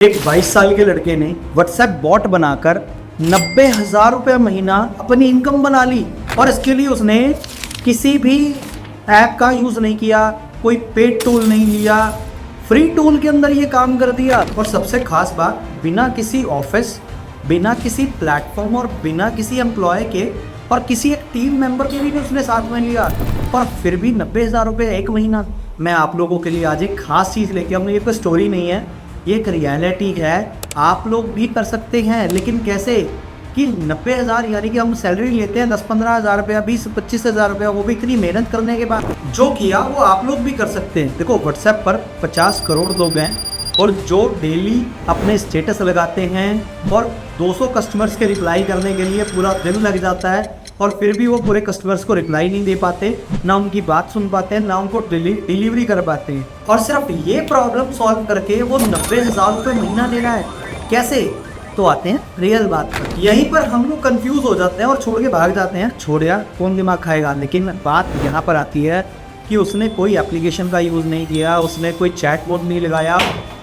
एक 22 साल के लड़के ने व्हाट्सएप बॉट बनाकर 90,000 रुपये महीना अपनी इनकम बना ली। और इसके लिए उसने किसी भी ऐप का यूज़ नहीं किया, कोई पेड टूल नहीं लिया, फ्री टूल के अंदर ये काम कर दिया। और सबसे खास बात, बिना किसी ऑफिस, बिना किसी प्लेटफॉर्म और बिना किसी एम्प्लॉय के और किसी एक टीम मेंबर के भी उसने साथ में लिया, और फिर भी 90,000 रुपये एक महीना। मैं आप लोगों के लिए आज एक खास चीज़ लेके आऊँगा। ये कोई स्टोरी नहीं है, ये एक रियलिटी है। आप लोग भी कर सकते हैं, लेकिन कैसे कि 90,000 यानी कि हम सैलरी लेते हैं 10-15 हज़ार रुपया, 20-25 हज़ार रुपया, वो भी इतनी मेहनत करने के बाद जो किया वो आप लोग भी कर सकते हैं। देखो, व्हाट्सएप पर 50 करोड़ लोग हैं और जो डेली अपने स्टेटस लगाते हैं और 200 कस्टमर्स के रिप्लाई करने के लिए पूरा दिन लग जाता है, और फिर भी वो पूरे कस्टमर्स को रिप्लाई नहीं दे पाते, ना उनकी बात सुन पाते हैं, ना उनको डिलीवरी कर पाते हैं। और सिर्फ ये प्रॉब्लम सॉल्व करके वो 90,000 रुपये महीना ले रहा है। कैसे? तो आते हैं रियल बात पर। यहीं पर हम लोग कंफ्यूज हो जाते हैं और छोड़ के भाग जाते हैं, छोड़ यार कौन दिमाग खाएगा। लेकिन बात यहाँ पर आती है कि उसने कोई एप्लीकेशन का यूज़ नहीं किया, उसने कोई चैट बोर्ड नहीं लगाया,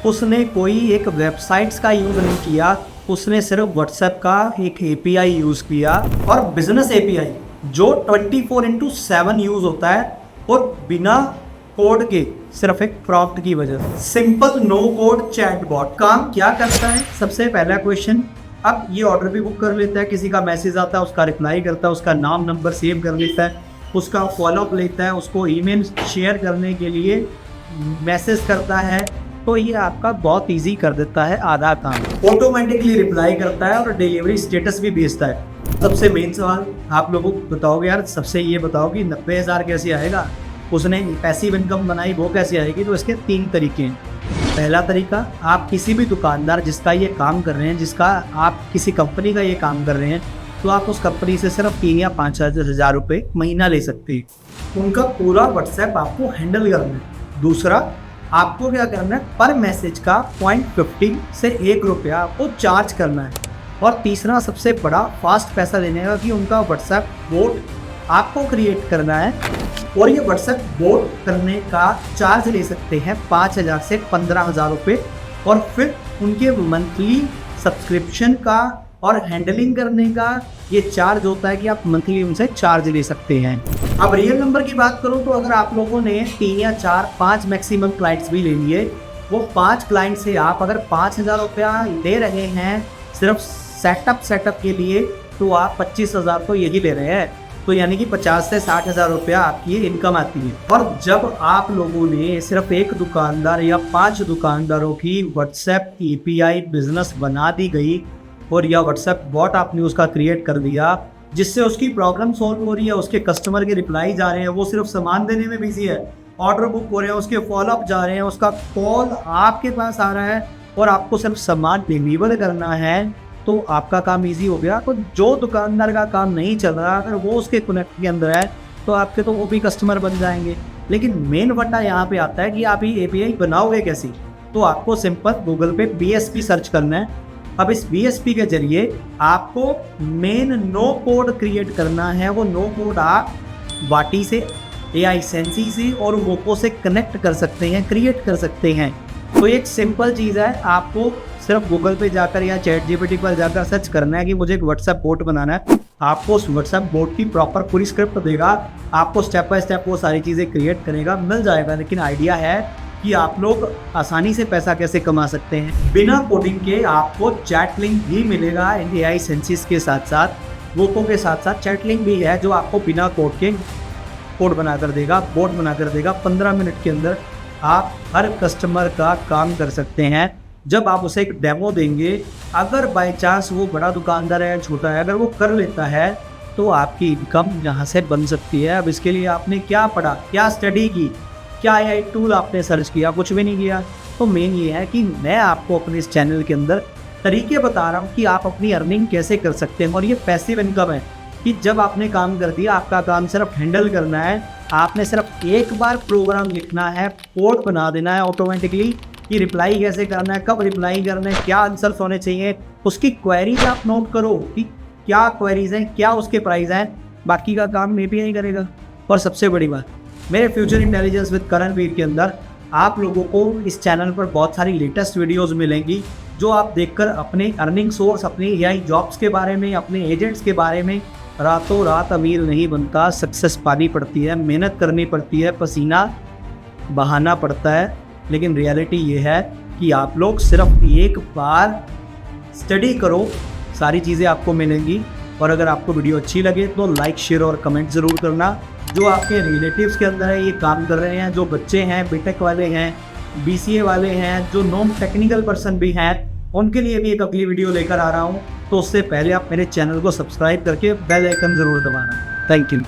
उसने कोई एक वेबसाइट्स का यूज़ नहीं किया, उसने सिर्फ व्हाट्सएप का एक API यूज़ किया, और बिजनेस API जो 24/7 यूज़ होता है और बिना कोड के, सिर्फ एक प्रॉम्प्ट की वजह से। सिंपल नो कोड चैटबॉट काम क्या करता है? सबसे पहला क्वेश्चन, अब ये ऑर्डर भी बुक कर लेता है, किसी का मैसेज आता है उसका रिप्लाई करता है, उसका नाम नंबर सेव कर लेता है, उसका फॉलोअप लेता है, उसको ईमेल शेयर करने के लिए मैसेज करता है। तो ये आपका बहुत इजी कर देता है आधा काम। ऑटोमेटिकली रिप्लाई करता है और डिलीवरी स्टेटस भी भेजता है। सबसे मेन सवाल आप लोगों को बताओगे, यार सबसे ये बताओ कि 90,000 कैसे आएगा? उसने पैसिव इनकम बनाई, वो कैसे आएगी? तो इसके 3 तरीके हैं। पहला तरीका, आप किसी भी दुकानदार जिसका ये काम कर रहे हैं, जिसका आप किसी कंपनी का ये काम कर रहे हैं, तो आप उस कंपनी से सिर्फ 3 या 5 हज़ार रुपये महीना ले सकते हैं। उनका पूरा व्हाट्सएप आपको हैंडल करना है। दूसरा, आपको क्या करना है, पर मैसेज का 0.50 से 1 रुपया आपको चार्ज करना है। और तीसरा सबसे बड़ा फास्ट पैसा देने का कि उनका व्हाट्सएप बोट आपको क्रिएट करना है, और ये व्हाट्सएप बोट करने का चार्ज ले सकते हैं 5,000 से 15,000 रुपये। और फिर उनके मंथली सब्सक्रिप्शन का और हैंडलिंग करने का ये चार्ज होता है कि आप मंथली उनसे चार्ज ले सकते हैं। अब रियल नंबर की बात करूं तो अगर आप लोगों ने 3 या 4, 5 मैक्सिमम क्लाइंट्स भी ले लिए, वो 5 क्लाइंट से आप अगर 5,000 रुपया ले रहे हैं सिर्फ सेटअप के लिए, तो आप 25,000 तो यही ले रहे हैं। तो यानी कि 50 से 60 हज़ार रुपया आपकी इनकम आती है। और जब आप लोगों ने सिर्फ एक दुकानदार या 5 दुकानदारों की व्हाट्सएप API बिजनेस बना दी गई, और या व्हाट्सएप बॉट आपने उसका क्रिएट कर दिया, जिससे उसकी प्रॉब्लम सॉल्व हो रही है, उसके कस्टमर के रिप्लाई जा रहे हैं, वो सिर्फ सामान देने में बिजी है, ऑर्डर बुक हो रहे हैं, उसके फॉलोअप जा रहे हैं, उसका कॉल आपके पास आ रहा है, और आपको सिर्फ सामान डिलीवर करना है, तो आपका काम इजी हो गया। तो जो दुकानदार का काम नहीं चल रहा, अगर वो उसके कनेक्ट के अंदर है, तो आपके तो वो भी कस्टमर बन जाएंगे। लेकिन मेन वट्टा यहाँ पे आता है कि आप ये API बनाओगे कैसे? तो आपको सिंपल गूगल पे BSP सर्च करना है। अब इस BSP के जरिए आपको मेन नो कोड क्रिएट करना है। वो नो कोड आप वाटी से, AI सेंसी से और वोको से कनेक्ट कर सकते हैं, क्रिएट कर सकते हैं। तो एक सिंपल चीज़ है, आपको सिर्फ गूगल पे जाकर या ChatGPT पर जाकर सर्च करना है कि मुझे एक व्हाट्सएप बोट बनाना है। आपको उस व्हाट्सएप बोट की प्रॉपर पूरी स्क्रिप्ट देगा, आपको स्टेप बाय स्टेप वो सारी चीज़ें क्रिएट करेगा, मिल जाएगा। लेकिन आइडिया है कि आप लोग आसानी से पैसा कैसे कमा सकते हैं बिना कोडिंग के। आपको चैट लिंक भी मिलेगा AI सेंसिस के साथ साथ, वोको के साथ साथ चैट लिंक भी है, जो आपको बिना कोड के कोड बना कर देगा, बोट बना कर देगा। 15 मिनट के अंदर आप हर कस्टमर का काम कर सकते हैं। जब आप उसे एक डेमो देंगे, अगर बाय चांस वो बड़ा दुकानदार है या छोटा है, अगर वो कर लेता है, तो आपकी इनकम यहाँ से बन सकती है। अब इसके लिए आपने क्या पढ़ा, क्या स्टडी की, क्या AI टूल आपने सर्च किया? कुछ भी नहीं किया। तो मेन ये है कि मैं आपको अपने इस चैनल के अंदर तरीके बता रहा हूँ कि आप अपनी अर्निंग कैसे कर सकते हैं। और ये पैसिव इनकम है कि जब आपने काम कर दिया, आपका काम सिर्फ हैंडल करना है, आपने सिर्फ एक बार प्रोग्राम लिखना है, कोड बना देना है ऑटोमेटिकली कि रिप्लाई कैसे करना है, कब रिप्लाई करना है, क्या आंसर्स होने चाहिए, उसकी क्वेरीज आप नोट करो कि क्या क्वेरीज हैं, क्या उसके प्राइस हैं, बाकी का काम API करेगा। और सबसे बड़ी बात, मेरे फ्यूचर इंटेलिजेंस विद करण वीर के अंदर आप लोगों को इस चैनल पर बहुत सारी लेटेस्ट वीडियोस मिलेंगी जो आप देखकर अपने अर्निंग सोर्स, अपनी एआई जॉब्स के बारे में, अपने एजेंट्स के बारे में रातों रात अमीर नहीं बनता। सक्सेस पानी पड़ती है, मेहनत करनी पड़ती है, पसीना बहाना पड़ता है। लेकिन रियलिटी ये है कि आप लोग सिर्फ एक बार स्टडी करो, सारी चीज़ें आपको मिलेंगी। और अगर आपको वीडियो अच्छी लगे तो लाइक, शेयर और कमेंट ज़रूर करना। जो आपके रिलेटिव्स के अंदर है ये काम कर रहे हैं, जो बच्चे हैं, बीटेक वाले हैं, बीसीए वाले हैं, जो नॉन टेक्निकल पर्सन भी हैं, उनके लिए भी एक अगली वीडियो लेकर आ रहा हूँ। तो उससे पहले आप मेरे चैनल को सब्सक्राइब करके बेल आइकन ज़रूर दबाना। Thank you.